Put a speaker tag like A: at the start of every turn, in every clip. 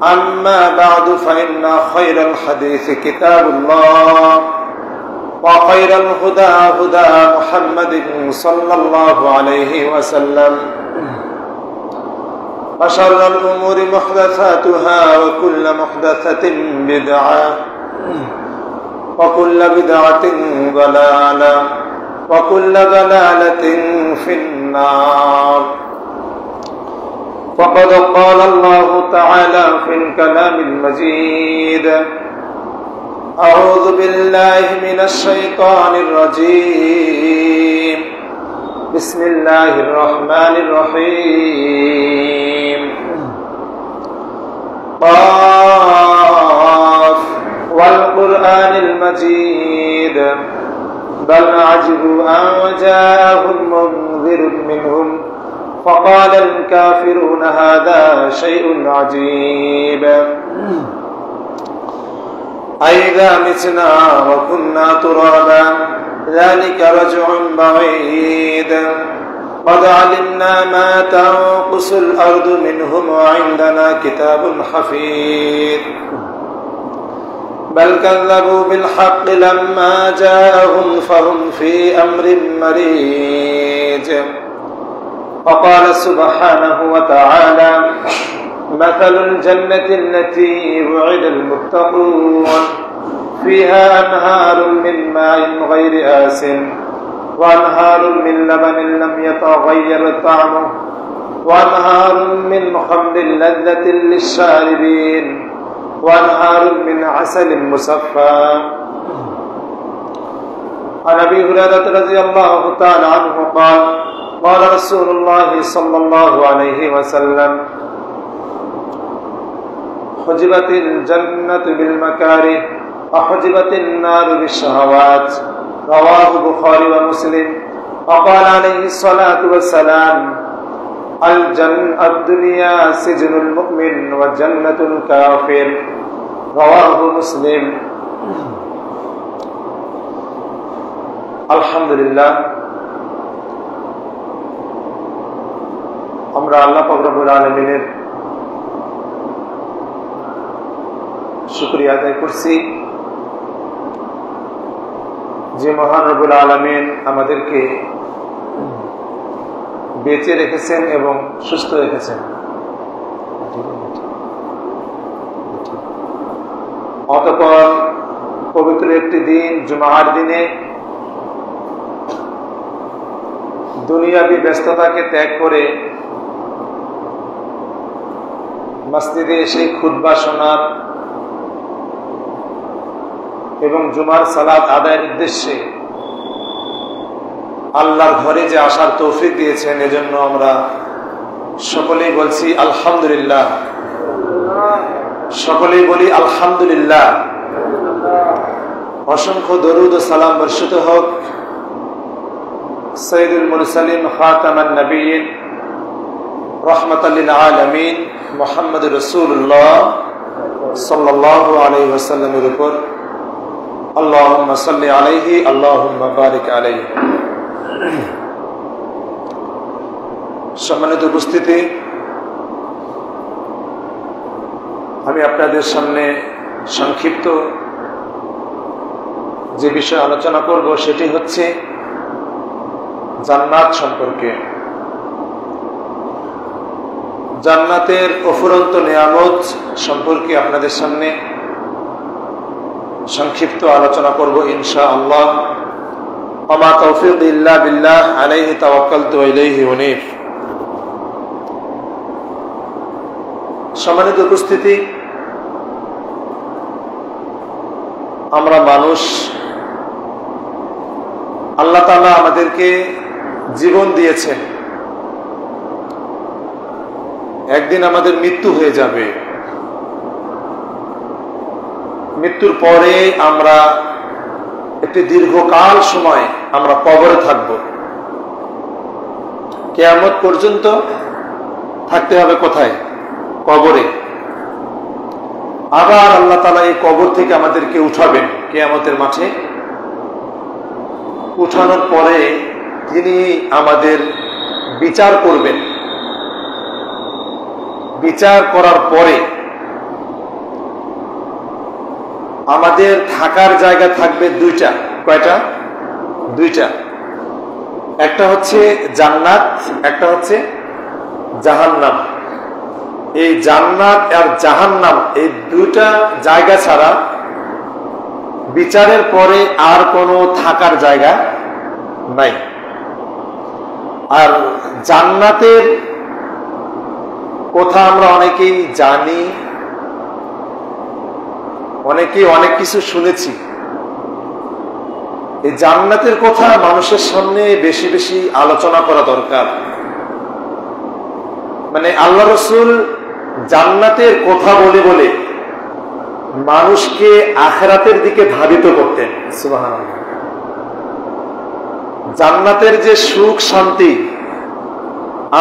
A: أما بعد فإن خير الحديث كتاب الله وخير الهدى هدى محمد صلى الله عليه وسلم وشر الأمور محدثاتها وكل محدثة بدعة وكل بدعة ضلالة وكل ضلالة في النار. فقد قال الله تعالى في الكلام المجيد: أعوذ بالله من الشيطان الرجيم. بسم الله الرحمن الرحيم. قاف والقرآن المجيد بل عجبوا أن جاءهم منذر منهم فقال الكافرون هذا شيء عجيب. أئذا متنا وكنا ترابا ذلك رجع بعيد. قد علمنا ما تنقص الأرض منهم وعندنا كتاب حفيظ. بل كذبوا بالحق لما جاءهم فهم في أمر مريج. وقال سبحانه وتعالى: مثل الجنة التي وعد المتقون فيها أنهار من ماء غير آسن وأنهار من لبن لم يتغير طعمه وأنهار من خمر لذة للشاربين وأنهار من عسل مصفى. عن أبي هريرة رضي الله تعالى عنه قال: قال رسول الله صلى الله عليه وسلم: حجبت الجنة بالمكاره وحجبت النار بالشهوات. رواه البخاري ومسلم. وقال عليه الصلاة والسلام: الدنيا سجن المؤمن وجنة الكافر. رواه مسلم. আলহামদুলিল্লাহ, আমরা আল্লাহ পাক রব্বুল আলামিনের শুকরিয়া আদায় করছি যে মহান রব্বুল আলামিন আমাদেরকে বেঁচে রেখেছেন এবং সুস্থ রেখেছেন। অতঃপর পবিত্র একটি দিন জুমার দিনে দুনিয়াবী ব্যস্ততাকে ত্যাগ করে মসজিদে এসে খুতবা শোনার এবং জুমার সালাত আদায়ের উদ্দেশ্যে আল্লাহর ঘরে যে আসার তৌফিক দিয়েছেন, এজন্য আমরা সকলেই বলছি আলহামদুলিল্লাহ। সকলেই বলি আলহামদুলিল্লাহ। অসংখ্য দরুদ ও সালাম বর্ষিত হোক সৈয়দুল মুরসালিন খাতামান নবিয়্যিন রাহমাতাল লিল আলামিন মুহাম্মদ রাসূলুল্লাহ সাল্লাল্লাহু আলাইহি ওয়াসাল্লামের উপর। আল্লাহুম্মা সাল্লি আলাইহি আল্লাহুম্মা বারিক আলাইহি। সম্মানিত উপস্থিতি, আমি আপনাদের সামনে সংক্ষিপ্ত যে বিষয়ে আলোচনা করব সেটি হচ্ছে জান্নাত সম্পর্কে। জান্নাতের অফুরন্ত নিয়ামত সম্পর্কে আপনাদের সামনে সংক্ষিপ্ত আলোচনা করব ইনশাআল্লাহ। ওমা তৌফিক ইল্লা বিল্লাহ আলাইহি তাওয়াক্কালতু ওয়া ইলাইহি উনীব। সম্মানিত উপস্থিতি, আমরা মানুষ, আল্লাহ তাআলা আমাদেরকে জীবন দিয়েছেন। একদিন আমাদের মৃত্যু হয়ে যাবে। মৃত্যুর পরে আমরা একটি দীর্ঘকাল সময় আমরা কবরে থাকব। কিয়ামত পর্যন্ত থাকতে হবে কোথায়? কবরে। আবার আল্লাহ তাআলা এই কবর থেকে আমাদেরকে উঠাবেন কিয়ামতের মাঠে। উঠানোর পরে তিনি আমাদের বিচার করবেন। বিচার করার পরে আমাদের থাকার জায়গা থাকবে দুইটা। কয়টা? দুইটা। একটা হচ্ছে জান্নাত, একটা হচ্ছে জাহান্নাম। এই জান্নাত আর জাহান্নাম এই দুইটা জায়গা ছাড়া বিচারের পরে আর কোনো থাকার জায়গা নাই। আর জান্নাতের কথা আমরা অনেকেই জানি, অনেকেই অনেক কিছু শুনেছি। এই জান্নাতের কথা মানুষের সামনে বেশি বেশি আলোচনা করা দরকার। মানে আল্লাহ রাসূল জান্নাতের কথা বলে বলে মানুষকে আখিরাতের দিকে ধাবিত করতেন। সুবহানাল্লাহ। জান্নাতের যে সুখ শান্তি,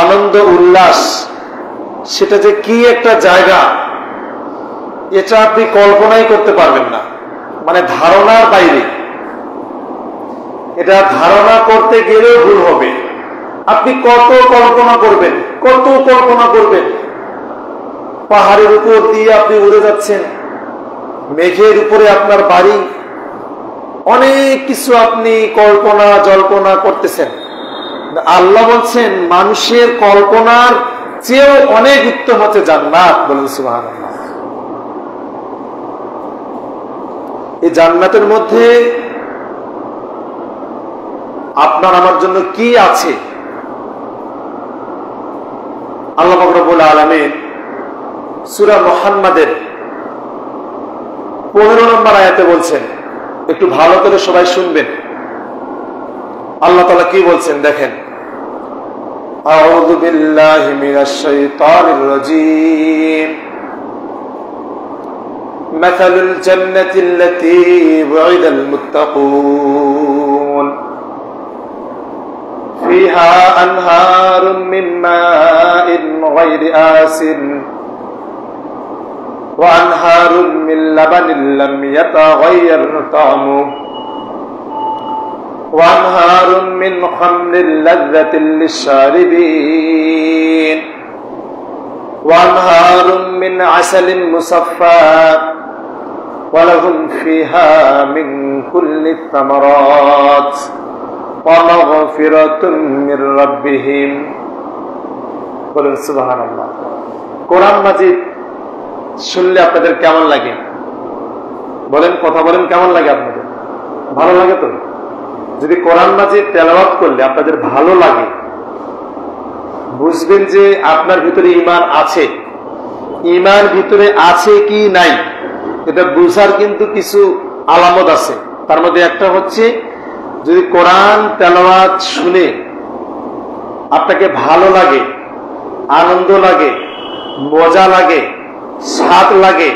A: আনন্দ উল্লাস, সেটা যে কি একটা জায়গা, এটা আপনি কল্পনাই করতে পারবেন না। মানে ধারণার বাইরে। এটা ধারণা করতে গেলেও ভুল হবে। আপনি কত কল্পনা করবেন, কত কল্পনা করবেন। পাহাড়ের উপর দিয়ে আপনি উড়ে যাচ্ছেন, মেঘের উপরে আপনার বাড়ি, অনেক কিছু আপনি কল্পনা জল্পনা করতেছেন। আল্লাহ বলছেন মানুষের কল্পনার চেয়েও অনেক উত্তম হচ্ছে জান্নাত। বলেন সুবহানাল্লাহ। এই জান্নাতের মধ্যে আপনার আমার জন্য কি আছে? আল্লাহ পাক রব্বুল আলামিন সূরা মুহাম্মাদের 15 নম্বর আয়াতে বলছেন, একটু ভালো করে সবাই শুনবেন। আল্লাহ তাআলা কি বলছেন দেখেন। আউযু বিল্লাহি মিনাশ শাইতানির রাজীম। মাসালুল জান্নাতিল্লাতী ওয়িদাল মুত্তাকুন ফিহা আনহারুম মিন মাইন গায়রি আসিন وأنهار من لبن لم يتغير طعمه وأنهار من خمر لذة للشاربين وأنهار من عسل مصفى ولهم فيها من كل الثمرات ومغفرة من ربهم বলুন সুবহানাল্লাহ। কোরআন মাজিদ শুনলে আপনাদের কেমন লাগে? বলেন, কথা বলেন, কেমন লাগে আপনাদের? ভালো লাগে তো? যদি কোরআন মাজিদ তেলাওয়াত করলে আপনাদের ভালো লাগে, বুঝবেন যে আপনার ভিতরে ঈমান আছে। ঈমান ভিতরে আছে কি নাই এটা বুঝার কিন্তু কিছু আলামত আছে। তার মধ্যে একটা হচ্ছে, যদি কোরআন তেলাওয়াত শুনে আপনাকে ভালো লাগে, আনন্দ লাগে, মজা লাগে, স্বাদ লাগে,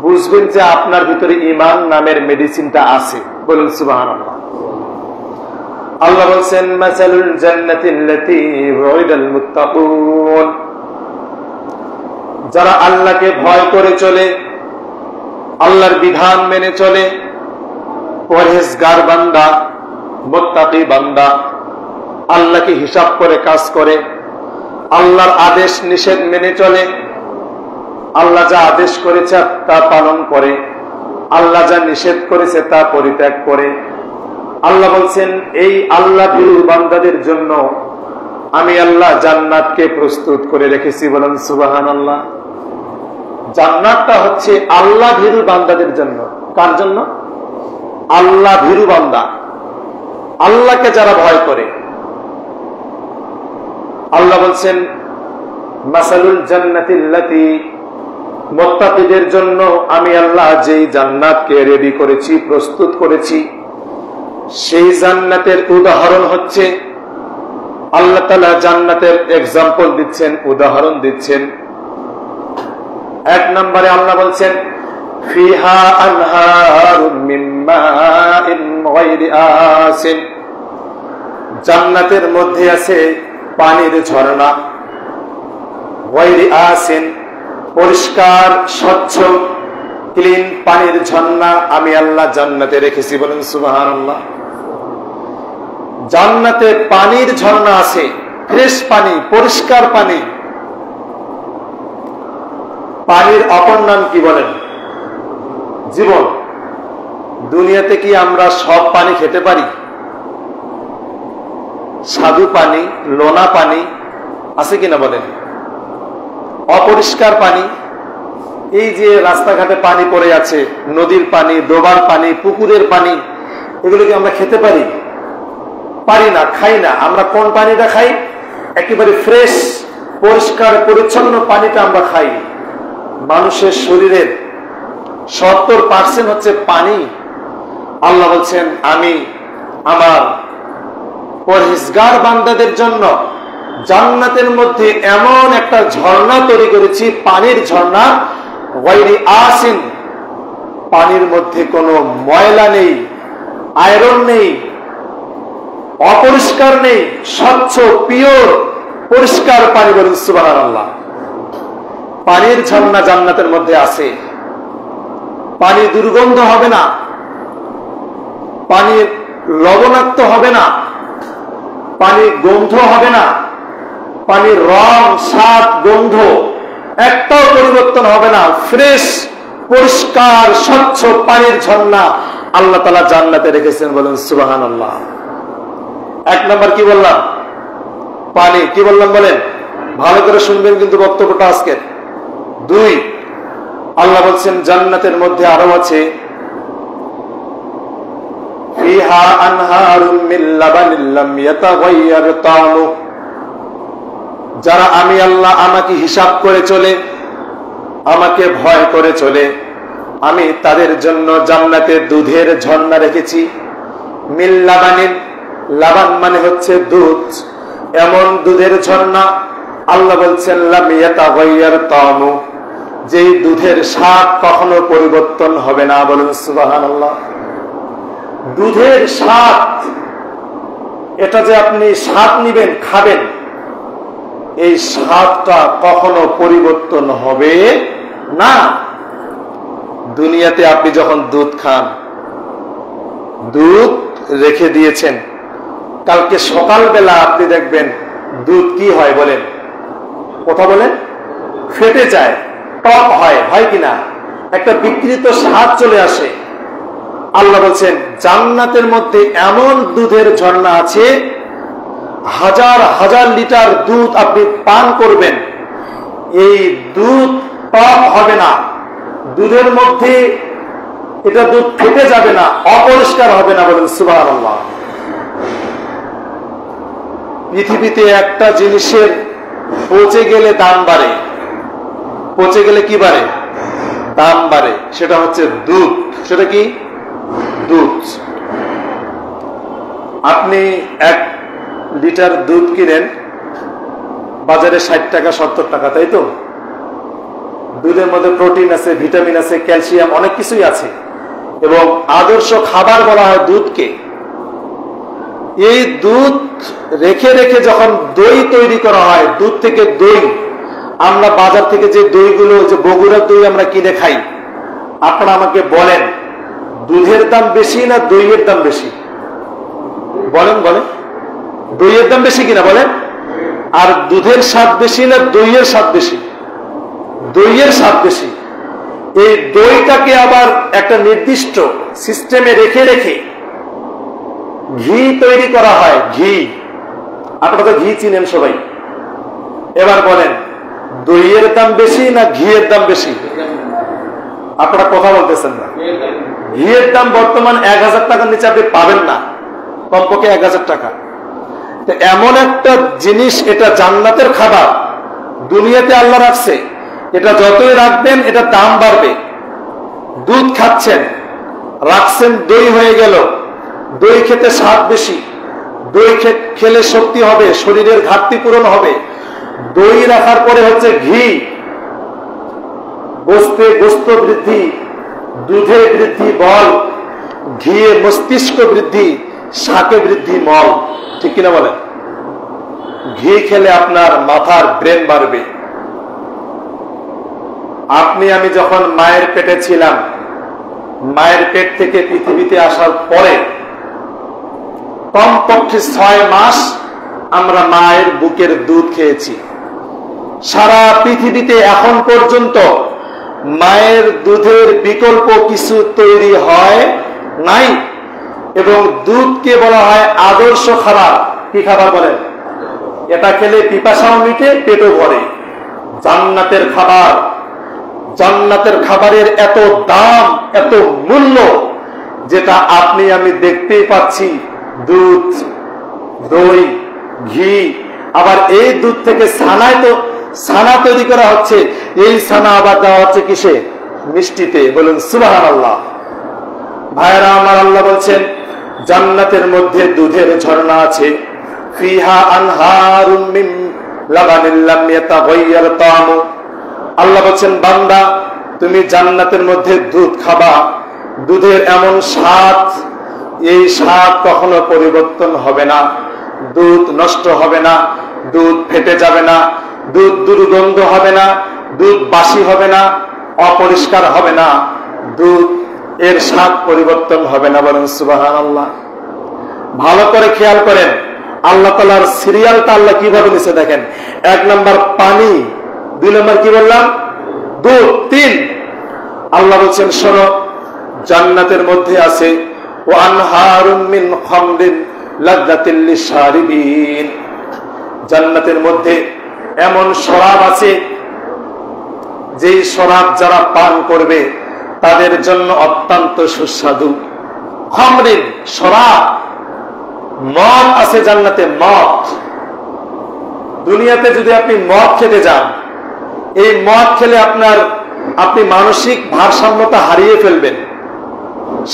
A: বুঝবেন যে আপনার ভিতরে ঈমান নামের মেডিসিনটা আছে। বলুন সুবহানাল্লাহ। আল্লাহ বলছেন মাসালুল জান্নাতিল্লাতী ওয়িদাল মুত্তাকুন। যারা আল্লাহকে ভয় করে চলে, আল্লাহর বিধান মেনে চলে, পরহেজগার বান্দা, মুত্তাকি বান্দা, আল্লাহকে হিসাব করে কাজ করে, আল্লাহর আদেশ নিষেধ মেনে চলে, আল্লাহ যা আদেশ করেছে তা পালন করে, আল্লাহ যা নিষেধ করেছে তা পরিত্যাগ করে। আল্লাহ বলছেন এই আল্লাহ ভীরু বান্দাদের জন্য আমি আল্লাহ জান্নাতকে প্রস্তুত করে রেখেছি। বলেন সুবহানাল্লাহ। জান্নাতটা হচ্ছে আল্লাহ ভীরু বান্দাদের জন্য। কার জন্য? আল্লাহ ভীরু বান্দা, আল্লাহকে যারা ভয় করে। আল্লাহ বলছেন মাসালুল জান্নাতিল্লাতী, মুত্তাকিদের জন্য আমি আল্লাহ যেই জান্নাতকে রেডি করেছি, প্রস্তুত করেছি, সেই জান্নাতের উদাহরণ হচ্ছে, আল্লাহ তাআলা জান্নাতের এক্সাম্পল দিচ্ছেন, উদাহরণ দিচ্ছেন। এক নম্বরে আল্লাহ বলছেন ফিহা আনহারুম মিন মাইন গায়রি আসিন। জান্নাতের মধ্যে আছে পানির ঝর্ণা, গায়রি আসিন, পরিষ্কার স্বচ্ছ ক্লিন পানির ঝর্ণা আমি আল্লাহ জান্নাতে রেখেছি। বলেন সুবহানাল্লাহ। জান্নাতে পানির ঝর্ণা আছে, ফ্রেশ পানি, পরিষ্কার পানি। পানির অপর নাম কি বলেন? জীবন। দুনিয়াতে কি আমরা সব পানি খেতে পারি? স্বাদু পানি, লোনা পানি আছে কিনা বলেন? অপরিষ্কার পানি, এই যে রাস্তাঘাটে পানি পড়ে আছে, নদীর পানি, ডোবার পানি, পুকুরের পানি, এগুলো কি আমরা খেতে পারি? পারি না, খাই না। আমরা কোন পানিটা খাই? একেবারে ফ্রেশ, পরিষ্কার পরিচ্ছন্ন পানিটা আমরা খাই। মানুষের শরীরের 70% হচ্ছে পানি। আল্লাহ বলছেন, আমি আমার পরহেজগার বান্দাদের জন্য জান্নাতের মধ্যে এমন একটা ঝর্ণা তৈরি করেছি, পানির ঝর্ণা, গায়রি আসিন, পানির মধ্যে কোনো ময়লা নেই, আয়রন নেই, অপরিষ্কার নেই, স্বচ্ছ, পিওর, পরিষ্কার পানি। বলুন সুবহানাল্লাহ। পানির ঝর্ণা জান্নাতের মধ্যে আছে। পানি দুর্গন্ধ হবে না, পানি লবণাক্ত হবে না, পানি গন্ধ হবে না, পানির রং, স্বাদ, গন্ধ একটাও পরিবর্তন হবে না। ফ্রেশ, পরিষ্কার, স্বচ্ছ পানির ঝর্ণা আল্লাহ তাআলা জান্নাতে রেখেছেন। বলুন সুবহানাল্লাহ। এক নাম্বার কি বললাম? পানি। কি বললাম বলেন? ভালো করে শুনবেন কিন্তু বক্তব্যটা আজকে। 2, আল্লাহ বলছেন জান্নাতের মধ্যে আরো আছে, ফিহা আনহারুম মিন লাবানিন লাম ইয়াতাগায়্যার তা'মু। যারা আমি আল্লাহ আমাকে হিসাব করে চলে, আমাকে ভয় করে চলে, আমি তাদের জন্য জান্নাতে দুধের ঝর্ণা রেখেছি। মিন লাবানিন, লাবান মানে হচ্ছে দুধ, এমন দুধের ঝর্ণা আল্লাহ বলছেন লাম ইয়াতাগায়্যার তা'মু, যেই দুধের স্বাদ কখনো পরিবর্তন হবে না। বলুন সুবহানাল্লাহ। দুধের স্বাদ, এটা যে আপনি স্বাদ নিবেন, খাবেন, এই স্বাদটা কখনো পরিবর্তন হবে না। দুনিয়াতে আপনি যখন দুধ খান, দুধ রেখে দিয়েছেন, কালকে সকালবেলা আপনি দেখবেন দুধ কি হয় বলেন? কথা বলেন? ফেটে যায়, টক হয়, হয় কিনা? একটা বিকৃত স্বাদ চলে আসে। আল্লাহ বলছেন জান্নাতের মধ্যে এমন দুধের ঝর্ণা আছে, হাজার হাজার লিটার দুধ আপনি পান করবেন, এই দুধ টক হবে না, দুধের মধ্যে এটা দুধ ফেটে যাবে না, অপরিষ্কার হবে না। বলেন সুবহানাল্লাহ। পৃথিবীতে একটা জিনিসের পচে গেলে দাম বাড়ে, পচে গেলে কি বাড়ে? দাম বাড়ে। সেটা হচ্ছে দুধ। সেটা কি? দুধ। আপনি 1 লিটার দুধ কিনেন বাজারে 60 টাকা 70 টাকা, তাই তো? দুধের মধ্যে প্রোটিন আছে, ভিটামিন আছে, ক্যালসিয়াম, অনেক কিছুই আছে, এবং আদর্শ খাবার বলা হয় দুধকে। এই দুধ রেখে রেখে যখন দই তৈরি করা হয়, দুধ থেকে দই, আমরা বাজার থেকে যে দইগুলো, যে বগুড়ার দই আমরা কিনে খাই, আপনারা আমাকে বলেন দুধের দাম বেশি না দইয়ের দাম বেশি? বলেন বলেন। দইয়ের দাম বেশি কিনা বলেন? আর দুধের স্বাদ বেশি না দইয়ের স্বাদ বেশি? দইয়ের স্বাদ বেশি। এই দইটাকে আবার একটা নির্দিষ্ট সিস্টেমে রেখে রেখে ঘি তৈরি করা হয়। ঘি, আপনারা তো ঘি চিনেন সবাই। এবার বলেন দইয়ের দাম বেশি না ঘিয়ের দাম বেশি? আপনারা কথা বলতেছেন না। ঘিয়ের দাম বর্তমান 1000 টাকার নিচে আপনি পাবেন না, কমপক্ষে 1000 টাকা। এমন একটা জিনিস, এটা জান্নাতের খাবার, দুনিয়াতে আল্লাহ রাখছে, এটা যতই রাখবেন এটা দাম বাড়বে। দুধ খাচ্ছেন, রাখছেন, দই হয়ে গেল, দই খেতে স্বাদ বেশি, দই খেলে শক্তি হবে, শরীরের ঘাটতি পূরণ হবে। দই রাখার পরে হচ্ছে ঘি, গোস্তে গোস্ত বৃদ্ধি, দুধে বৃদ্ধি বল, ঘিয়ে মস্তিষ্ক বৃদ্ধি, শাকে বৃদ্ধি মল। ঠিক কিনা বলেন? ঘি খেলে আপনার মাথার ব্রেন বাড়বে। আপনি আমি যখন মায়ের পেটে ছিলাম, মায়ের পেট থেকে পৃথিবীতে আসার পরে কমপক্ষে 6 মাস আমরা মায়ের বুকের দুধ খেয়েছি। সারা পৃথিবীতে এখন পর্যন্ত মায়ের দুধের বিকল্প কিছু তৈরি হয় নাই। এবং দুধকে বলা হয় আদর্শ খাবার। কি খাবার বলেন? এটা খেলে পিপাসাও মিটে, পেটও ভরে। জান্নাতের খাবার, জান্নাতের খাবারের এত দাম, এত মূল্য, যেটা আপনি আমি দেখতেই পাচ্ছি। দুধ, দই, ঘি, আবার এই দুধ থেকে ছানা তৈরি করা হচ্ছে। এই ছানা আবার দেওয়া হচ্ছে কিসে? মিষ্টিতে। বলুন সুবহানাল্লাহ। ভাইরা আমার, আল্লাহ বলছেন জান্নাতের মধ্যে দুধের ঝর্ণা আছে। ফিহা আনহারুম মিন লাবানিন লাম ইয়াতাগায়্যার তা'মু। আল্লাহ বলছেন বান্দা, তুমি জান্নাতের মধ্যে দুধ খাবা, দুধের এমন স্বাদ, এই স্বাদ কখনো পরিবর্তন হবে না। দুধ নষ্ট হবে না, দুধ ফেটে যাবে না, দুধ দুর্গন্ধ হবে না, দুধ বাসি হবে না, অপরিষ্কার হবে না, দুধ এর স্বাদ পরিবর্তন হবে না। বলেন সুবহানাল্লাহ। ভালো করে খেয়াল করেন, আল্লাহ তাআলার সিরিয়ালটা আল্লাহ কিভাবে নিছে দেখেন। 1 নাম্বার পানি, 2 নাম্বার কি বললাম? দুধ, 3 আল্লাহ বলছেন শোনো, জান্নাতের মধ্যে আছে ওয়া আনহারুম মিন খামরিন লাযযাতিল লিশারিবিন। জান্নাতের মধ্যে এমন শরাব আছে, যেই শরাব যারা পান করবে তাদের জন্য অত্যন্ত সুস্বাদু। খামরিন, শরাব, মদ আছে জান্নাতে, মদ। দুনিয়াতে যদি আপনি মদ খেতে যান, এই মদ খেলে আপনি মানসিক ভারসাম্যতা হারিয়ে ফেলবেন,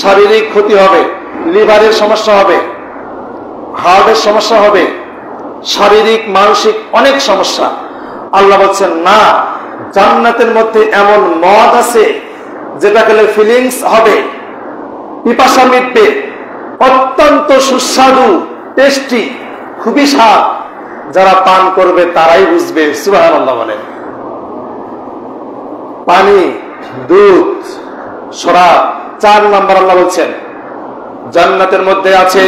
A: শারীরিক ক্ষতি হবে, লিভারের সমস্যা হবে, হার্টের সমস্যা হবে, শারীরিক মানসিক অনেক সমস্যা। আল্লাহ বলছেন না, জান্নাতের মধ্যে এমন মদ আছে যেটা খেলে ফিলিংস হবে, পিপাসা মিটবে, অত্যন্ত সুস্বাদু, টেস্টি, খুবই স্বাদ। যারা পান করবে তারাই বুঝবে। সুবহানাল্লাহ বলেন। পানি, দুধ, শরাব। 4 নাম্বার আল্লাহ বলছেন জান্নাতের মধ্যে আছে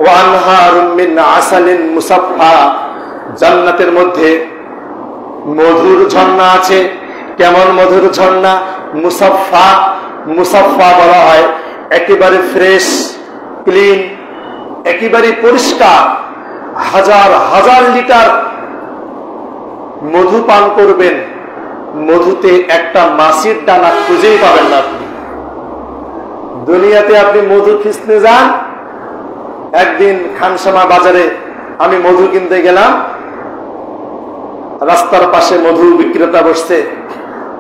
A: ওয়া আনহারুম মিন আসালিন মুসাফফা। জান্নাতের মধ্যে মধুর ঝর্ণা আছে। কেমন মধুর ঝর্ণা? মুসাফফা। মুসাফফা বলা হয় একেবারে ফ্রেশ, ক্লিন, একেবারে পরিষ্কার। হাজার হাজার লিটার মধু পান করবেন, মধুতে একটা মাছির দানা খুঁজেই পাবেন না আপনি। দুনিয়াতে আপনি মধু খিসতে যান। একদিন খানসামা বাজারে আমি মধু কিনতে গেলাম, রাস্তার পাশে মধু বিক্রেতা বসছে,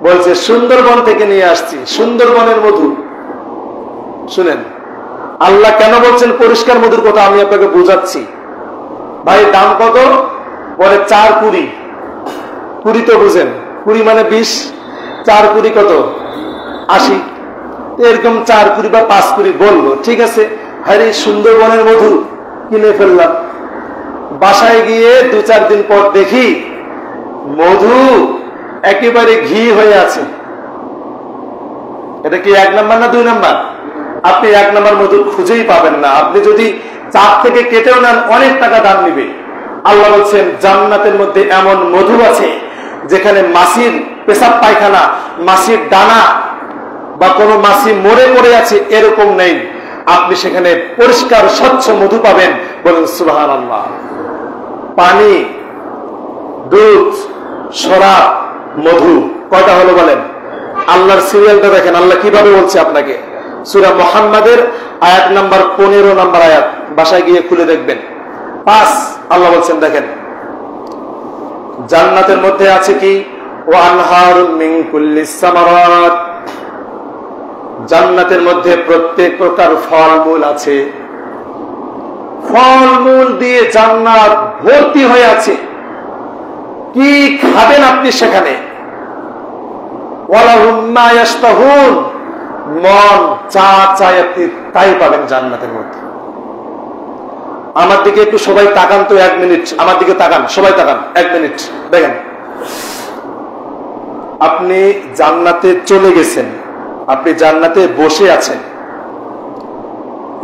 A: বলছে সুন্দরবন থেকে নিয়ে আসছি, সুন্দরবনের মধু। শুনেন, আল্লাহ কেন বলছেন পরিষ্কার মধুর কথা আমি আপনাকে বুঝাচ্ছি। ভাই দাম কত? বলে 4 কুড়ি। কুড়ি তো বুঝেন, কুড়ি মানে 20, 4 কুড়ি কত? 80। এরকম 4 কুড়ি বা 5 কুড়ি বললো, ঠিক আছে। আরে সুন্দরবনের মধু কিনে ফেললাম। বাসায় গিয়ে 2-4 দিন পর দেখি মধু একেবারে ঘি হয়ে আছে। এটা কি 1 নাম্বার না 2 নাম্বার? আপনি 1 নাম্বার মধু খুঁজেই পাবেন না। আপনি যদি 4 থেকে কেটেও নেন অনেক টাকা দাম নিবে। আল্লাহ বলছেন জান্নাতের মধ্যে এমন মধু আছে যেখানে মাছির পেশাব পায়খানা, মাছির দানা বা কোনো মাছি মরে পড়ে আছে এরকম নেই। আপনি সেখানে পরিষ্কার স্বচ্ছ মধু পাবেন। বলুন সুবহানাল্লাহ। পানি, দুধ, শরাব, মধু, কয়টা হলো বলেন? আল্লাহর সিরিয়ালটা দেখেন, আল্লাহ কিভাবে বলছে আপনাকে। সূরা মুহাম্মাদের আয়াত নাম্বার 15 নাম্বার আয়াত, বাসায় গিয়ে খুলে দেখবেন। 5 আল্লাহ বলছেন দেখেন, জান্নাতের মধ্যে আছে কি? ওয়া আনহারুম মিন কুল্লিস সামারাত। জান্নাতের মধ্যে প্রত্যেক প্রকার ফলমূল আছে। ফলমূল দিয়ে জান্নাত ভর্তি হয়ে আছে। কি খাবেন আপনি সেখানে? ওয়ালাহুম মা ইয়াশতাহুন। মন যা চায় আপনি তাই পাবেন জান্নাতের মধ্যে। আমার দিকে একটু সবাই তাকান তো 1 মিনিট। আমার দিকে তাকান, সবাই তাকান 1 মিনিট। দেখেন, আপনি জান্নাতে চলে গেছেন, আপনি জান্নাতে বসে আছেন।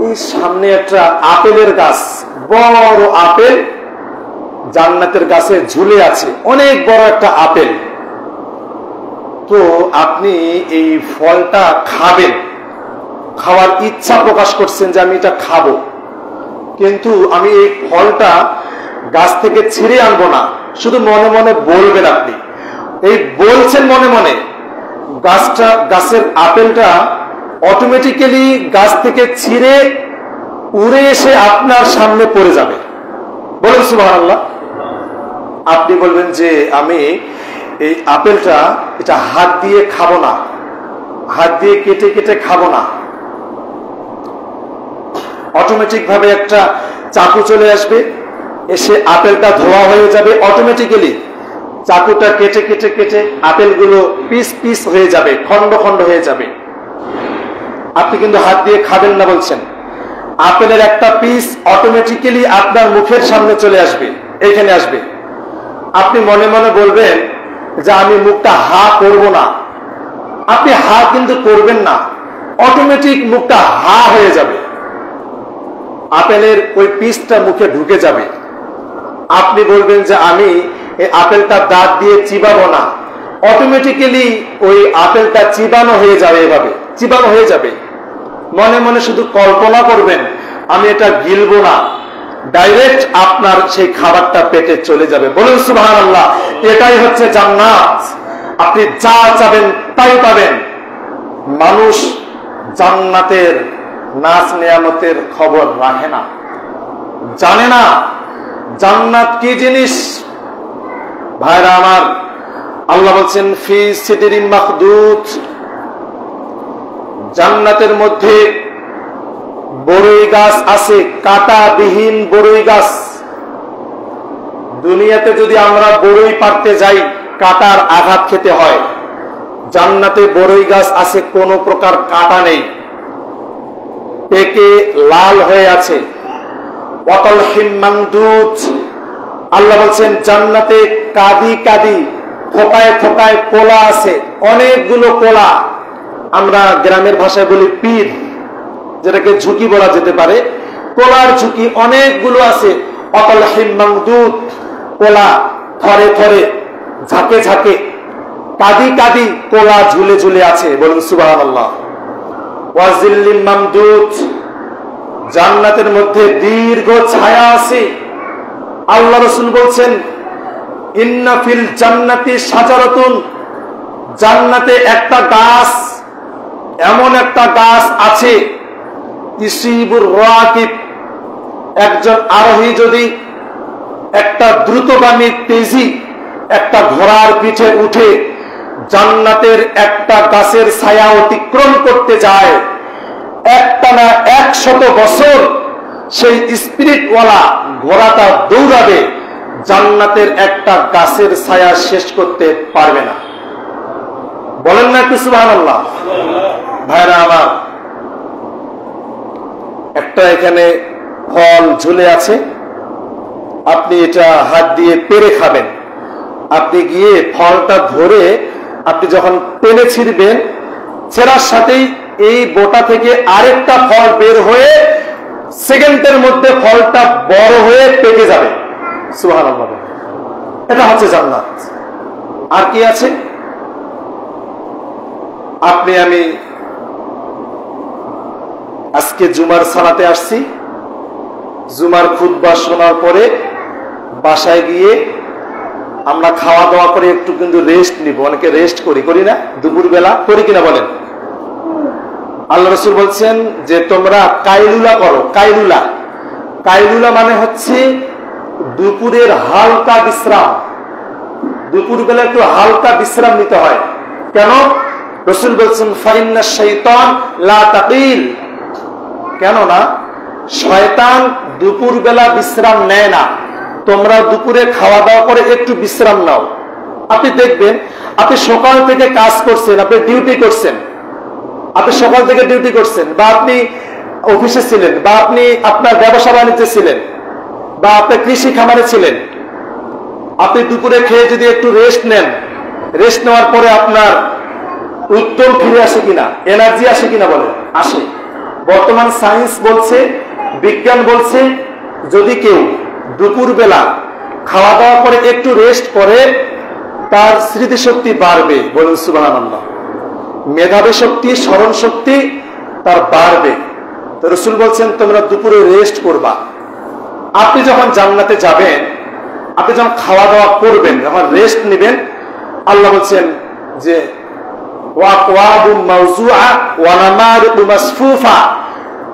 A: এই সামনে একটা আপেলের গাছ, বড় আপেল জান্নাতের গাছে ঝুলে আছে, অনেক বড় একটা আপেল। তো আপনি এই ফলটা খাবেন। খাওয়ার ইচ্ছা প্রকাশ করছেন যে আমি এটা খাবো, কিন্তু আমি এই ফলটা গাছ থেকে ছিঁড়ে আনবো না, শুধু মনে মনে বলবেন। আপনি এই বলছেন মনে মনে, গাছের আপেলটা অটোমেটিক্যালি গাছ থেকে ছিঁড়ে উড়ে এসে আপনার সামনে পড়ে যাবে। বলেন সুবহানাল্লাহ। আপনি বলবেন যে আমি এই আপেলটা এটা হাত দিয়ে খাবো না, হাত দিয়ে কেটে কেটে খাবো না। অটোমেটিক ভাবে একটা চাকু চলে আসবে, এসে আপেলটা ধোয়া হয়ে যাবে অটোমেটিক্যালি। চাকুটা কেটে কেটে কেটে আপেলগুলো পিস পিস হয়ে যাবে, খন্ড খন্ড হয়ে যাবে। আপনি কিন্তু হাত দিয়ে খাবেন না বলছেন। আপেলের একটা পিস অটোমেটিক্যালি আপনার মুখের সামনে চলে আসবে, এইখানে আসবে। আপনি মনে মনে বলবেন যে আমি মুখটা হা করব না। আপনি হা কিন্তু করবেন না, অটোমেটিক মুখটা হা হয়ে যাবে, আপেলের ওই পিসটা মুখে ঢুকে যাবে। আপনি বলবেন যে আমি এই আপেলটা দাঁত দিয়ে চিবাবো না, অটোমেটিক্যালি ওই আপেলটা চিবানো হয়ে যাবে, এভাবে চিবানো হয়ে যাবে। মনে মনে শুধু কল্পনা করবেন আমি এটা গিলবো না, ডাইরেক্ট আপনার সেই খাবারটা পেটে চলে যাবে। বলুন সুবহানাল্লাহ। এটাই হচ্ছে জান্নাত। আপনি যা চাবেন তাই পাবেন। মানুষ জান্নাতের নাজ নেয়ামতের খবর রাখে না, জানে না জান্নাত কি জিনিস। ভাইরা আমার, আল্লাহ বলছেন ফি সিদরিন মাখদুদ, জান্নাতের মধ্যে বড়ই গাছ আছে, কাঁটাবিহীন বড়ই গাছ। দুনিয়াতে যদি আমরা বড়ই পাড়তে যাই কাঁটার আঘাত খেতে হয়, জান্নাতে বড়ই গাছ আছে, কোনো প্রকার কাঁটা নেই, পেকে লাল হয়ে আছে। ওয়াতালহিম মামদুদ, আল্লাহ বলছেন জান্নাতে কাদি কাদি থোকায় থোকায় কোলা আছে, অনেকগুলো কোলা। আমরা গ্রামের ভাষায় বলি পীর, যেটাকে ঝুঁকি বলা যেতে পারে। কোলার ঝুঁকি অনেকগুলো আছে। ওয়াতালহিম মামদুদ, কোলা থরে থরে ঝাঁকে ঝাঁকে কাদি কাদি কোলা ঝুলে ঝুলে আছে। বলুন সুবহানাল্লাহ। ওয়াজিল্লিম মামদুদ, জান্নাতের মধ্যে দীর্ঘ ছায়া আছে। আল্লাহ রাসূল বলছেন ইন্না ফিল জান্নাতি শাজারাতুন, জান্নাতে একটা গাছ, এমন একটা গাছ আছে, ইসিবুর রাকিব, একজন আরোহী যদি একটা দ্রুতগামী তেজি একটা ঘোড়ার পিঠে উঠে জান্নাতের একটা গাছের ছায়া অতিক্রম করতে যায়, একটানা 100 বছর সেই স্পিরিটওয়ালা ঘোড়াটা দৌড়াবে, জান্নাতের একটা গাছের ছায়া শেষ করতে পারবে না। বলেন না একটু সুবহানাল্লাহ। ভাইরা আমার, একটা এখানে ফল ঝুলে আছে, আপনি এটা হাত দিয়ে পেরে খাবেন। আপনি গিয়ে ফলটা ধরে আপনি যখন পেলে ছিঁড়বেন, ছেঁড়ার সাথেই এই বোটা থেকে আরেকটা ফল বের হয়ে সেকেন্ডের মধ্যে ফলটা বড় হয়ে পেকে যাবে। সুবহানাল্লাহ। এটা হচ্ছে জান্নাত। আর কি আছে? আপনি আমি আজকে জুমার সালাতে আসছি, জুমার খুতবা শোনার পরে বাসায় গিয়ে আমরা খাওয়া দাওয়া করে একটু কিন্তু রেস্ট নিব। অনেকে রেস্ট করি না দুপুর বেলা, করি কিনা বলেন? আল্লাহ রাসূল বলছেন যে তোমরা কাইলুলা করো। কাইলুলা, কাইলুলা মানে হচ্ছে দুপুরের হালকা বিশ্রাম। দুপুর বেলা একটু হালকা বিশ্রাম নিতে হয়। কেন? রাসূল বলছেন ফাইন্নাশ শাইতান লা তাকিল, কেননা শয়তান দুপুর বেলা বিশ্রাম নেয় না। তোমরা দুপুরে খাওয়া দাওয়া করে একটু বিশ্রাম নাও। আপনি দেখবেন আপনি সকাল থেকে কাজ করছেন, আপনি ডিউটি করছেন, আপনি সকাল থেকে ডিউটি করছেন, বা আপনি অফিসে ছিলেন, বা আপনি আপনার ব্যবসা বাণিজ্যে ছিলেন, বা আপনি কৃষি খামারে ছিলেন। আপনি দুপুরে খেয়ে যদি একটু রেস্ট নেন, রেস্ট নেওয়ার পরে আপনার উদ্যম ফিরে আসে কিনা, এনার্জি আসে কিনা বলে? আসে। বর্তমান সায়েন্স বলছে, বিজ্ঞান বলছে, যদি কেউ দুপুর বেলা খাওয়া দাওয়া করে একটু রেস্ট করে তার স্মৃতিশক্তি বাড়বে। বলুন সুবহানাল্লাহ। মেধাবী শক্তি, স্মরণ শক্তি তার বাড়বে। তো রাসূল বলছেন তোমরা দুপুরে রেস্ট করবা। আপনি যখন জান্নাতে যাবেন, আপনি যখন খাওয়া দাওয়া করবেন, যখন রেস্ট নেবেন, আল্লাহ বলছেন যে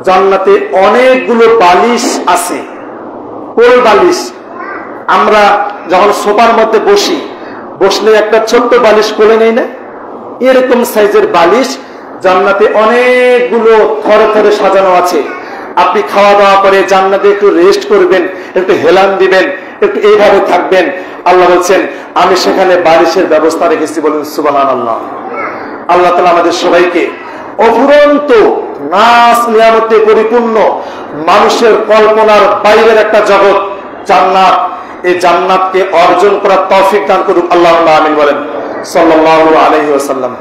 A: জান্নাতে অনেকগুলো বালিশ আছে, কোল বালিশ। আমরা যখন সোফার মধ্যে বসলে একটা ছোট্ট বালিশ কোলে নেই না, এরকম সাইজের বালিশ জান্নাতে অনেকগুলো থরে থরে সাজানো আছে। আপনি খাওয়া দাওয়া করে জান্নাতে একটু রেস্ট করবেন, একটু হেলান দিবেন, একটু এইভাবে থাকবেন। আল্লাহ বলছেন আমি সেখানে বালিশের ব্যবস্থা রেখেছি। বলুন সুবহানাল্লাহ। আল্লাহ তাআলা আমাদের সবাইকে অফুরন্ত নাস নিয়ামতে পরিপূর্ণ মানুষের কল্পনার বাইরের একটা জগৎ জান্নাত, এই জান্নাতকে অর্জন করার তৌফিক দান করুক। আল্লাহুম্মা আমিন বলেন সাল্লাল্লাহু আলাইহি ওয়াসাল্লাম।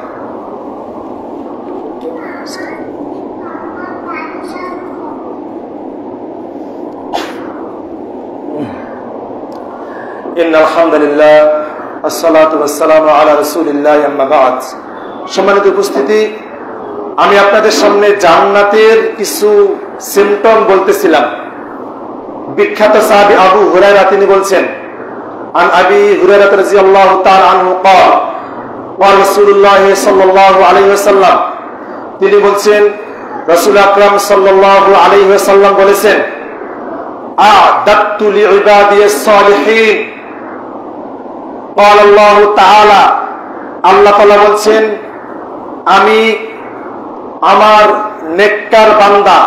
A: ইন্নাল হামদুলিল্লাহ আসসালাতু ওয়াসসালামু আলা রাসূলিল্লাহ আম্মা বা'দ। সম্মানিত উপস্থিতি, আমি আপনাদের সামনে জান্নাতের কিছু সিম্পটম বলতেছিলাম। বিখ্যাত সাহাবী আবু হুরায়রা তিনি বলছেন, আন আবি হুরায়রা রাদিয়াল্লাহু তাআলা আনহু ক্বাল ওয়া রাসূলুল্লাহ সাল্লাল্লাহু আলাইহি ওয়াসাল্লাম, তিনি বলছেন রাসূল আকরাম সাল্লাল্লাহু আলাইহি ওয়াসাল্লাম বলেছেন, আ'দাতু লিইবাদিয়াস সালিহিন। ক্বাল আল্লাহু তাআলা, আল্লাহ তাআলা বলছেন আমি আমার নেককার বান্দা,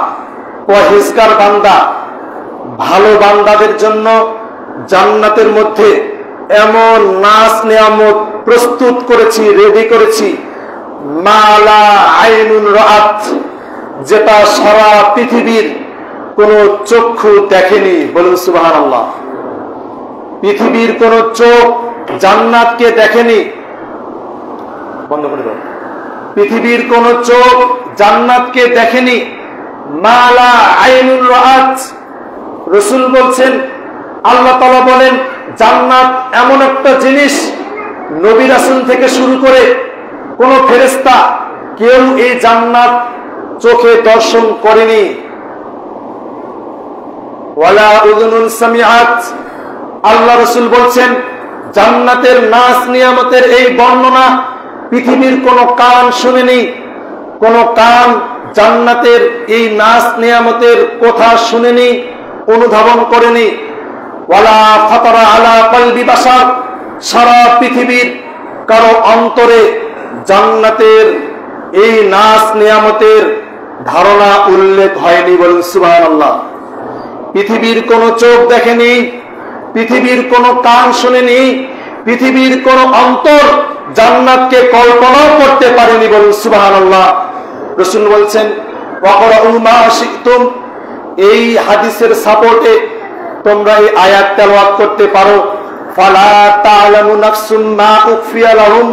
A: পরহেজগার বান্দা, ভালো বান্দাদের জন্য জান্নাতের মধ্যে এমন নাজ নিয়ামত প্রস্তুত করেছি, রেডি করেছি, মালা আইনুন রাআত, যেটা সারা পৃথিবীর কোন চক্ষু দেখেনি। বলুন সুবহানাল্লাহ। পৃথিবীর কোন চোখ জান্নাতকে দেখেনি। বন্ধ করে দাও। পৃথিবীর কোন চোখ জান্নাতকে দেখেনি। মালা আইনুন রাআত। রাসূল বলছেন, আল্লাহ তাআলা বলেন জান্নাত এমন একটা জিনিস, নবী রাসূল থেকে শুরু করে কোন ফেরেশতা কেউ এই জান্নাত চোখে দর্শন করেনি। ওয়ালা উযুনুন সামিআত। আল্লাহ রাসূল বলছেন জান্নাতের নাজ নিয়ামতের এই বর্ণনা পৃথিবীর কোন কান শুনেনি, কোন কান জান্নাতের এই নাজ নিয়ামতের কথা শুনেনি, অনুধাবন করেনি। ওয়ালা ফাতারা আলা কলবি বাশার। সারা পৃথিবীর কারো অন্তরে জান্নাতের এই নাজ নিয়ামতের ধারণা উল্লেখ হয়নি। বলুন সুবহানাল্লাহ। পৃথিবীর কোন চোখ দেখেনি, পৃথিবীর কোন কান শুনেনি, পৃথিবীর কোন অন্তর জান্নাতকে কল্পনাও করতে পারেনি। বলুন সুবহানাল্লাহ। রাসূল বলছেন ওয়াকরাউ মা শি'তুম। এই হাদিসের সাপোর্টে তোমরা এই আয়াত তেলাওয়াত করতে পারো, ফালা তা'লামু নাফসুম মা উখফিয়া লাহুম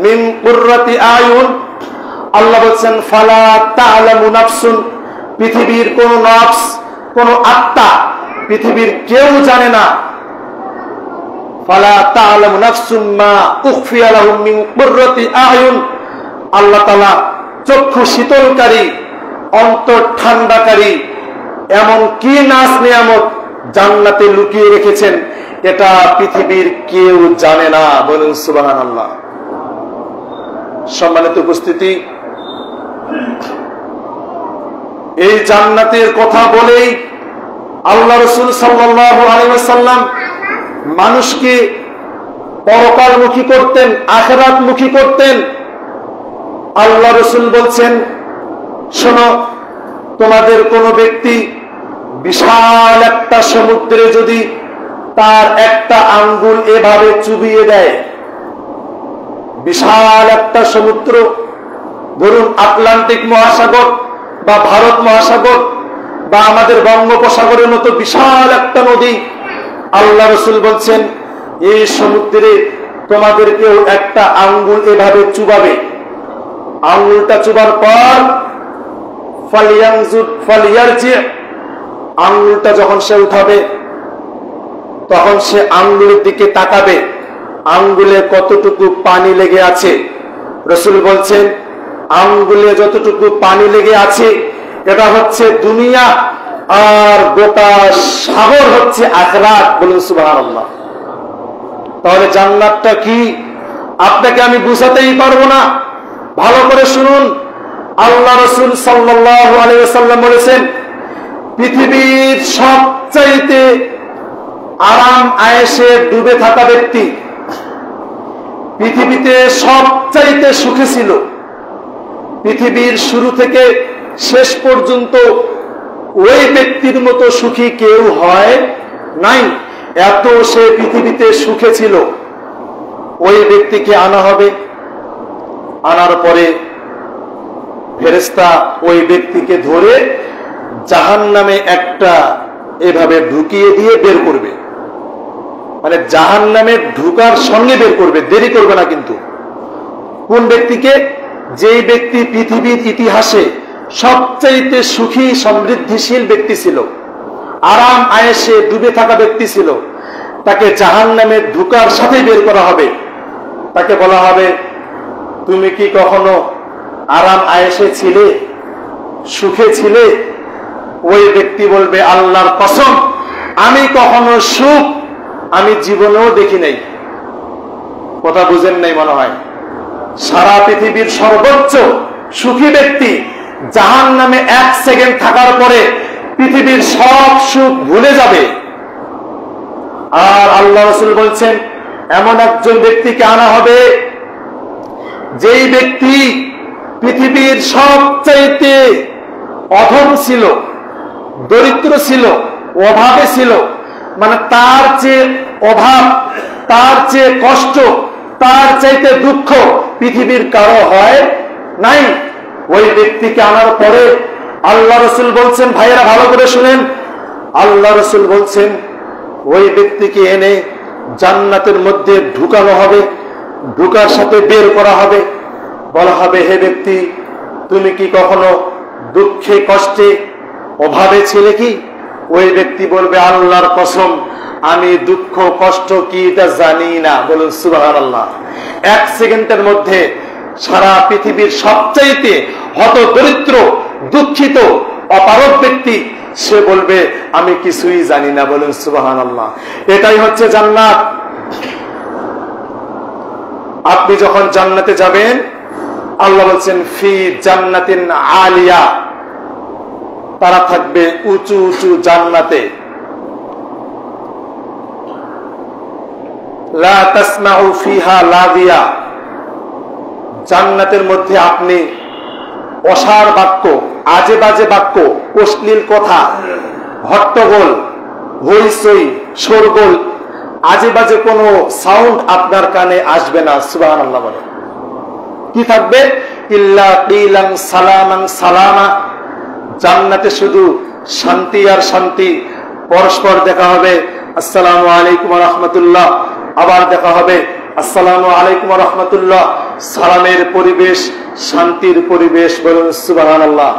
A: মিন কুররাতি আয়ুন। আল্লাহ বলছেন ফালা তা'লামু নাফসুন, পৃথিবীর কোন নফস, কোন আত্মা, পৃথিবীর কেউ জানে না। ফালা তা'লামু নাফসুম মা উখফিয়া লাহুম মিন কুররাতি আয়ুন। আল্লাহ তাআলা চক্ষু শীতলকারী, অন্তর ঠান্ডাকারী এমন কি নাজ নিয়ামত জান্নাতে লুকিয়ে রেখেছেন, এটা পৃথিবীর কেউ জানে না। বলুন সুবহানাল্লাহ। সম্মানিত উপস্থিতি, এই জান্নাতের কথা বলেই আল্লাহ রাসূল সাল্লাল্লাহু আলাইহি ওয়াসাল্লাম মানুষকে পরকালমুখী করতেন, আখিরাতমুখী করতেন। আল্লাহ রাসূল বলছেন, শোনো, তোমাদের কোন ব্যক্তি বিশাল একটা সমুদ্রে যদি তার একটা আঙ্গুল এভাবে চুবিয়ে দেয়, বিশাল একটা সমুদ্র, ধরুন আটলান্টিক মহাসাগর বা ভারত মহাসাগর বা আমাদের বঙ্গোপসাগরের মতো বিশাল একটা নদী, আল্লাহ রাসূল বলছেন এই সমুদ্রে তোমাদেরকেও একটা আঙ্গুল এভাবে চুবাবে। আঙ্গুলটা চুবার পর ফালিয়ারজি, আঙ্গুলটা যখন সে উঠাবে তখন সে আঙ্গুলের দিকে তাকাবে, আঙ্গুলে কতটুকু পানি লেগে আছে। রাসূল বলছেন আঙ্গুলে যতটুকু পানি লেগে আছে এটা হচ্ছে দুনিয়া, আর গোটা সাগর হচ্ছে আখিরাত। বলুন সুবহানাল্লাহ। তাহলে জান্নাতটা কি আপনাকে আমি বুঝাতেই পারবো না, ভালো করে শুনুন। আল্লাহ রাসূল সাল্লাল্লাহু আলাইহি ওয়াসাল্লাম বলেছেন, পৃথিবীর সবচাইতে আরাম আয়েশে ডুবে থাকা ব্যক্তি, পৃথিবীতে সবচাইতে সুখে ছিল, পৃথিবীর শুরু থেকে শেষ পর্যন্ত ওই ব্যক্তির মতো সুখী কেউ হয় নাই। এত সে পৃথিবীতে সুখে ছিল। ওই ব্যক্তিকে আনা হবে, আনার পরে ফেরেশতা ওই ব্যক্তিকে ধরে জাহান্নামে একটা এভাবে ঢুকিয়ে দিয়ে বের করবে, মানে জাহান্নামে ঢুকার সঙ্গে বের করবে, দেরি করবে না। কিন্তু কোন ব্যক্তিকে? যেই ব্যক্তি পৃথিবীর ইতিহাসে সবচাইতে সুখী সমৃদ্ধিশীল ব্যক্তি ছিল, আরাম আয়েশে ডুবে থাকা ব্যক্তি ছিল, তাকে জাহান্নামে ঢুকার সাথে বের করা হবে। তাকে বলা হবে, তুমি কি কখনো আরাম আয়েশে ছিলে, সুখে ছিলে? ওই ব্যক্তি বলবে, আল্লাহর কসম, আমি কখনো সুখ আমি জীবনেও দেখি নাই। কথা বুঝেন নাই মনে হয়। সারা পৃথিবীর সর্বোচ্চ সুখী ব্যক্তি জাহান্নামে 1 সেকেন্ড থাকার পরে পৃথিবীর সব সুখ ভুলে যাবে। আর আল্লাহ রাসূল বলছেন, এমন একজন ব্যক্তিকে আনা হবে যেই ব্যক্তি পৃথিবীর সবচাইতে অধম ছিল, দরিদ্র ছিল, অভাবে ছিল, মানে তার চেয়ে অভাব, তার চেয়ে কষ্ট, তার চাইতে দুঃখ পৃথিবীর কারো হয় নাই। ওই ব্যক্তিকে আনার পরে আল্লাহ রাসূল বলছেন, ভাইয়েরা ভালো করে শুনেন, আল্লাহ রাসূল বলছেন, ওই ব্যক্তিকে এনে জান্নাতের মধ্যে ঢুকানো হবে, ঢুকার সাথে বের করা হবে। বলা হবে, হে ব্যক্তি, তুমি কি কখনো দুঃখে কষ্টে অভাবে ছিলে কি? ওই ব্যক্তি বলবে, আল্লাহর কসম, আমি দুঃখ কষ্ট কি তা জানি না। বলুন সুবহানাল্লাহ। 1 সেকেন্ডের মধ্যে সারা পৃথিবীর সবচাইতে হতদরিদ্র, দুঃখিত, অপারগ ব্যক্তি সে বলবে, আমি কিছুই জানি না। বলুন সুবহানাল্লাহ। এটাই হচ্ছে জান্নাত। আপনি যখন জান্নাতে যাবেন, আল্লাহ বলছেন, ফি জান্নাতিন আলিয়া, তারা থাকবে উঁচু উঁচু জান্নাতে। লা তাসমাউ ফিহা লাদিয়া, জান্নাতের মধ্যে আপনি অসার বাক্য, আজে বাজে বাক্য, অশ্লীল কথা, হট্টগোল, হইচই, শোরগোল, আজে বাজে কোনো সাউন্ড আপনার কানে আসবে না। সুবহানাল্লাহ বলে। কি থাকবে? ইল্লা কিলান সালামান সালামা, জান্নাতে শুধু শান্তি আর শান্তি। পরস্পর দেখা হবে, আসসালামু আলাইকুম ওয়া রাহমাতুল্লাহ, আবার দেখা হবে, আসসালামু আলাইকুম ওয়া রাহমাতুল্লাহ। সালামের পরিবেশ, শান্তির পরিবেশ। বলুন সুবহানাল্লাহ।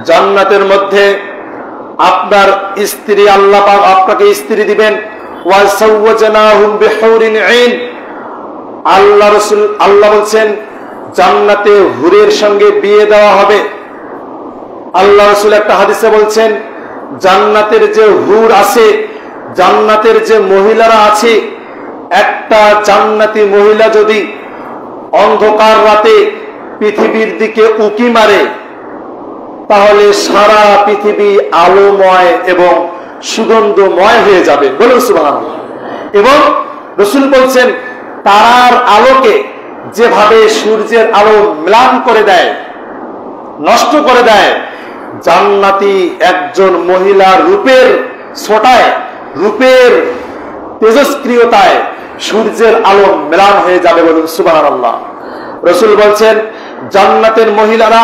A: জান্নাতের মধ্যে আপনার স্ত্রী, আল্লাহ পাক আপনাকে স্ত্রী দিবেন। ওয়া সাওয়াজনাহুম বিহুরিন আইন, আল্লাহ রাসূল আল্লাহ বলছেন, জান্নাতে হুরের সঙ্গে বিয়ে দেওয়া হবে। আল্লাহ রাসূল একটা হাদিসে বলছেন, জান্নাতের যে হুর আছে, জান্নাতের যে মহিলারা আছে, একটা জান্নাতি মহিলা যদি অন্ধকার রাতে পৃথিবীর দিকে উকি মারে, তাহলে সারা পৃথিবী আলোময় এবং সুগন্ধময় হয়ে যাবে। বলুন সুবহানাল্লাহ। এবং রাসূল বলছেন, তারার আলোকে যেভাবে সূর্যের আলো ম্লান করে দেয়, নষ্ট করে দেয়, জান্নাতি একজন মহিলা রূপের ছোটায়, রূপের তেজস্ক্রিয়তায় সূর্যের আলো ম্লান হয়ে যাবে। বলুন সুবহানাল্লাহ। রাসূল বলছেন, জান্নাতের মহিলারা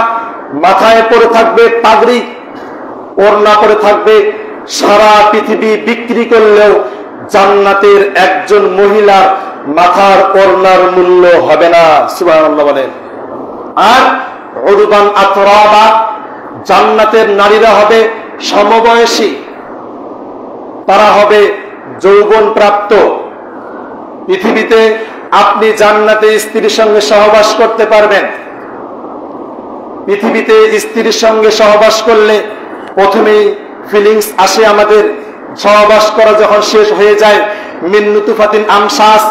A: মাথায় পরে থাকবে পাগড়ি, ওড়না পরে থাকবে। সারা পৃথিবী বিক্রি করলেও জান্নাতের একজন মহিলার মাথার ওড়নার মূল্য হবে না। সুবহানাল্লাহ বলেন। আর উরবান আতরাবা, জান্নাতের নারীরা হবে সমবয়সী, তারা হবে যৌবন প্রাপ্ত। পৃথিবীতে আপনি জান্নাতে স্ত্রীর সঙ্গে সহবাস করতে পারবেন, পৃথিবীতে স্ত্রীর সঙ্গে সহবাস করলে প্রথমেই ফিলিংস আসে আমাদের। সহবাস করা যখন শেষ হয়ে যায়, মিন নুতুফাতিন আমসাস,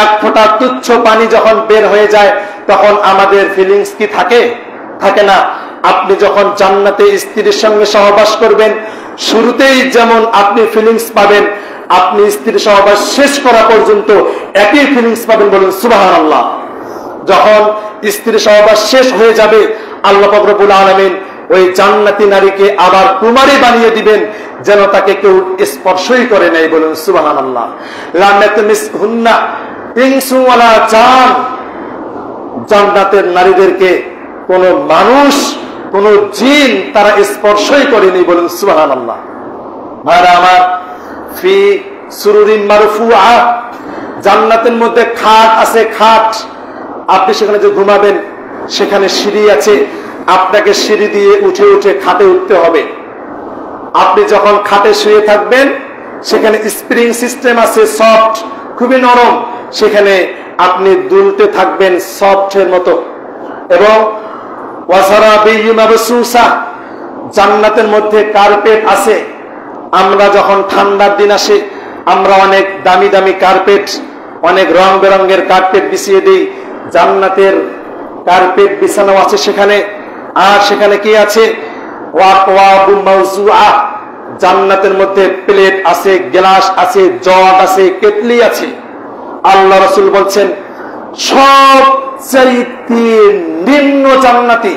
A: এক ফোঁটা তুচ্ছ পানি যখন বের হয়ে যায়, তখন আমাদের ফিলিংস কি থাকে? থাকে না। আপনি যখন জান্নাতে স্ত্রীর সঙ্গে সহবাস করবেন, শুরুতেই যেমন আপনি ফিলিংস পাবেন, আপনি স্ত্রীর সহবাস শেষ করা পর্যন্ত একই ফিলিংস পাবেন। বলুন সুবহানাল্লাহ। যখন স্ত্রীর সহবাস শেষ হয়ে যাবে, আল্লাহ পাক রব্বুল আলামিন ওই জান্নাতি নারীকে আবার কুমারী বানিয়ে দিবেন, যেন তাকে কেউ স্পর্শই করে নাই। বলুন সুবহানাল্লাহ। লা ইয়াতমিসহুন্না ইনসু ওয়ালা জান। জান্নাতের নারীদেরকে কোন মানুষ, কোন জিন তারা স্পর্শই করেনি। বলুন সুবহানাল্লাহ। ভাইরা আমার, ফি সুরুরিন মারফুআ, জান্নাতের মধ্যে খাট আছে। খাট, আপনি সেখানে যে ঘুমাবেন সেখানে সিঁড়ি আছে, আপনাকে সিঁড়ি দিয়ে উঠে উঠে খাটে উঠতে হবে। আপনি যখন খাটে শুয়ে থাকবেন, সেখানে স্প্রিং সিস্টেম আছে, সফট, খুবই নরম, সেখানে আপনি দুলতে থাকবেন সফটের মতো। এবং ওয়াসারাবিয়্যু মাবসুসা, জান্নাতের মধ্যে কার্পেট আছে। আমরা যখন ঠান্ডার দিন আসে, আমরা অনেক দামি দামি কার্পেট, অনেক রং বেরঙের কার্পেট বিছিয়ে দিই। জান্নাতের কার্পেট বিছানো আছে সেখানে। আর সেখানে কি আছে? ওয়াকওয়াবুম মাওজুআ, জান্নাতের মধ্যে প্লেট আছে, গ্লাস আছে, জগ আছে, কেটলি আছে। আল্লাহ রাসূল বলছেন, সবচেয়ে নিম্ন জান্নাতি,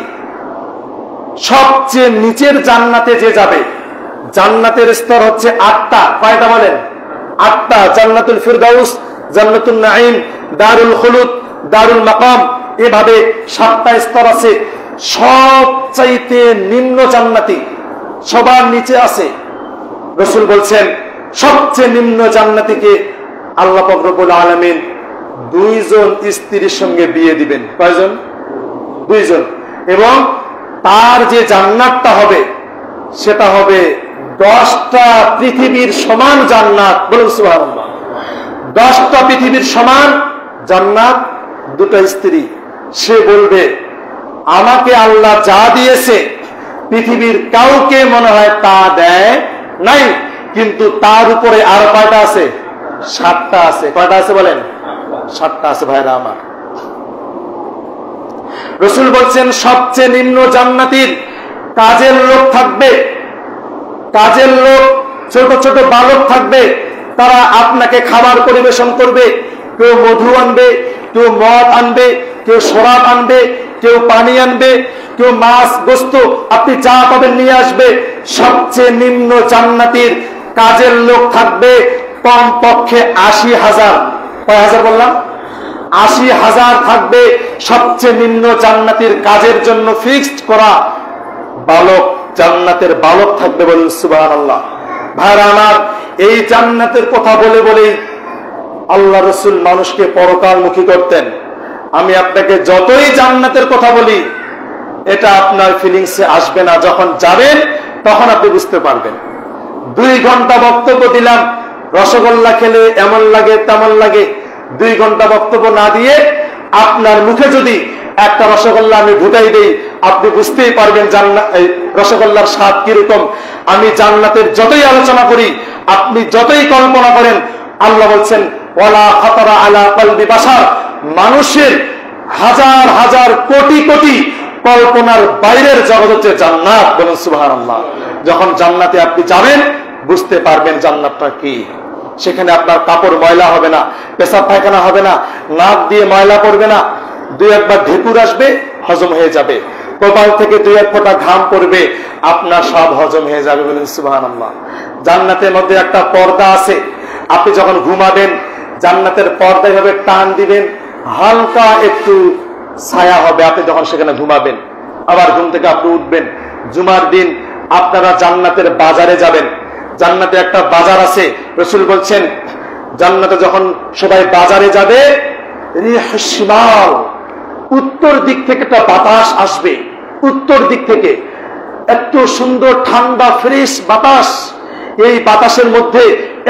A: সবচেয়ে নিচের জান্নাতে যে যাবে, জান্নাতের স্তর হচ্ছে 8টা। কয়টা বলেন? 8টা। জান্নাতুল ফিরদাউস, জান্নাতুন নাঈম, দারুল খুলুদ, দারুল মাকাম, এভাবে 7টা স্তর আছে। সবচাইতে নিম্ন জান্নাতি সবার নিচে আছে। রাসূল বলছেন, সবচেয়ে নিম্ন জান্নাতীকে আল্লাহ পাক রব্বুল আলামিন 2 জন স্ত্রীর সঙ্গে বিয়ে দিবেন। কয়জন? 2 জন। এবং তার যে জান্নাতটা হবে, সেটা হবে 10টা পৃথিবীর সমান জান্নাত। বলুন সুবহানাল্লাহ। 10টা পৃথিবীর সমান জান্নাত, 2টা স্ত্রী। সে বলবে, আমাকে আল্লাহ যা দিয়েছে পৃথিবীর কাউকে মনে হয় তা দেয় নাই, কিন্তু তার উপরে আরো কয়টা আছে? 7টা আছে। কয়টা আছে বলেন? 7টা আছে। ভাইরা আমার, রাসূল বলছেন, সবচেয়ে নিম্ন জান্নাতীর কাজের লোক থাকবে। কাজের লোক, ছোট ছোট বালক থাকবে, তারা আপনাকে খাবার পরিবেশন করবে। কেউ মধু আনবে, কেউ মদ আনবে, কেউ শরাব আনবে, কেউ পানি আনবে, কেউ মাছ গোস্ত, আপনি যা পাবেন নিয়ে আসবে। সবচেয়ে নিম্ন জান্নাতীর কাজের লোক থাকবে কমপক্ষে 80,000। কয় হাজার বললাম? 80,000 থাকবে সবচেয়ে নিম্ন জান্নাতীর কাজের জন্য ফিক্সড করা বালক, জান্নাতের বালক থাকবে। বলুন সুবহানাল্লাহ। ভাইরা আমার, এই জান্নাতের কথা বলে বলেই আল্লাহ রাসূল মানুষকে পরকালমুখী করতেন। আমি আপনাকে যতই জান্নাতের কথা বলি, এটা আপনার ফিলিংসে আসবে না। যখন যাবেন তখন আপনি বুঝতে পারবেন। 2 ঘন্টা বক্তব্য দিলাম, রসগোল্লা খেলে এমন লাগে তেমন লাগে। 2 ঘন্টা বক্তব্য না দিয়ে আপনার মুখে যদি একটা রসগোল্লা আমি ঢুকাই দেই, আপনি বুঝতেই পারবেন রসগোল্লার স্বাদ কিরকম। আমি জান্নাতের যতই আলোচনা করি, আপনি যতই কল্পনা করেন, আল্লাহ বলছেন, ওয়ালা খাতারা আলা কলবি বাশার, মানুষের হাজার হাজার কোটি কোটি কল্পনার বাইরের জগৎ হচ্ছে জান্নাত। বলুন সুবহানাল্লাহ। যখন জান্নাতে আপনি যাবেন, বুঝতে পারবেন জান্নাতটা কি। সেখানে আপনার কাপড় ময়লা হবে না, পেশাব পায়খানা হবে না, নাক দিয়ে ময়লা পড়বে না, 2-1 বার ঢেকুর আসবে, হজম হয়ে যাবে। কপাল থেকে 2-1 ফোঁটা ঘাম পড়বে, আপনার সব হজম হয়ে যাবে। বলুন সুবহানাল্লাহ। জান্নাতের মধ্যে একটা পর্দা আছে। আপনি যখন ঘুমাবেন, জান্নাতের পর্দা এভাবে টান দিবেন, হালকা একটু ছায়া হবে আপনি যখন সেখানে ঘুমাবেন। আবার ঘুম থেকে আপনি উঠবেন। জুমার দিন আপনারা জান্নাতের বাজারে যাবেন। জান্নাতে একটা বাজার আছে। রাসূল বলছেন, জান্নাতে যখন সবাই বাজারে যাবে, রিহুশ শিমাল, উত্তর দিক থেকে একটা বাতাস আসবে। উত্তর দিক থেকে এত সুন্দর ঠান্ডা ফ্রেশ বাতাস। এই বাতাসের মধ্যে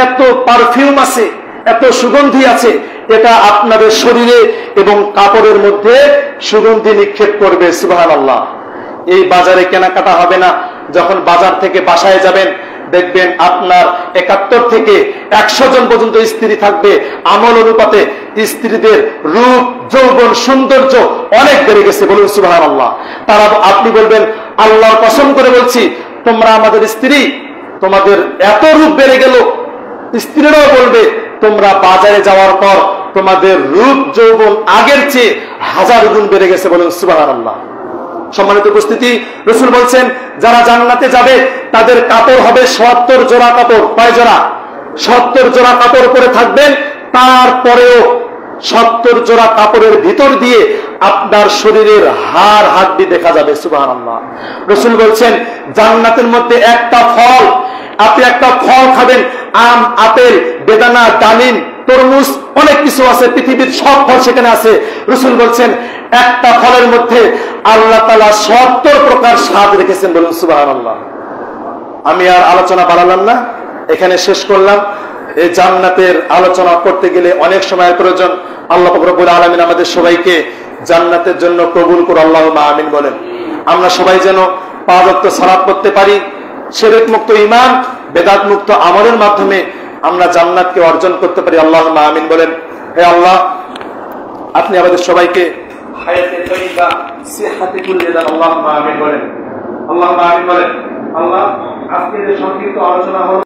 A: এত পারফিউম আছে, এত সুগন্ধি আছে, এটা আপনাদের শরীরে এবং কাপড়ের মধ্যে সুগন্ধি নিক্ষেপ করবে। সুবহানাল্লাহ। এই বাজারে কেনাকাটা হবে না। যখন বাজার থেকে বাসায় যাবেন, দেখবেন আপনার 71 থেকে 100 জন পর্যন্ত স্ত্রী থাকবে। আমল অনুপাতে স্ত্রীদের রূপ, যৌবন, সৌন্দর্য অনেক বেড়ে গেছে, বলুন সুবহানাল্লাহ। তারা, আপনি বলবেন আল্লাহর কসম করে বলছি, তোমরা আমাদের স্ত্রী, তোমাদের এত রূপ বেড়ে গেল। স্ত্রীরাও বলবে তোমরা বাজারে যাওয়ার পর তোমাদের রূপ যৌবন আগের চেয়ে 1000 গুণ বেড়ে গেছে, বলুন সুবহানাল্লাহ। সম্মানিত উপস্থিতি, রাসূল বলছেন যারা জান্নাতে যাবে তাদের কাপড় হবে 70 জোড়া কাপড়। কয় জোড়া? 70 জোড়া কাপড় পরে থাকবেন। তারপরেও 70 জোড়া কাপড়ের ভিতর দিয়ে আপনার শরীরের হাড় হাড্ডি দেখা যাবে, সুবহানাল্লাহ। রাসূল বলছেন জান্নাতের মধ্যে একটা ফল, আপনি একটা ফল খাবেন, আম, আপেল, বেদানা, ডালিম, তরমুজ, অনেক কিছু আছে, পৃথিবীর সব ফল সেখানে আছে। রাসূল বলছেন একটা ফলের মধ্যে আল্লাহ তাআলা 70 প্রকার স্বাদ রেখেছেন, বলুন সুবহানাল্লাহ। আমি আর আলোচনা বাড়ালাম না, এখানে শেষ করলাম। এই জান্নাতের আলোচনা করতে গেলে অনেক সময়ের প্রয়োজন। আল্লাহ পাক রব্বুল আলামিন আমাদের সবাইকে জান্নাতের জন্য কবুল করুন, আল্লাহুম্মা আমিন বলেন। আমরা সবাই যেন 5 ওয়াক্ত সালাত পড়তে পারি, শিরক মুক্ত ঈমান, বেদাত মুক্ত আমলের মাধ্যমে আমরা জান্নাতকে অর্জন করতে পারি, আল্লাহুম্মা আমিন বলেন। হে আল্লাহ, আপনি আমাদের সবাইকে হায়াতে তয়্যিবা, সিহাতে কুল্লি দান, আল্লাহুম্মা আমিন বলেন, আল্লাহুম্মা আমিন বলেন। আল্লাহ, আজকে যে সংক্ষিপ্ত আলোচনা হলো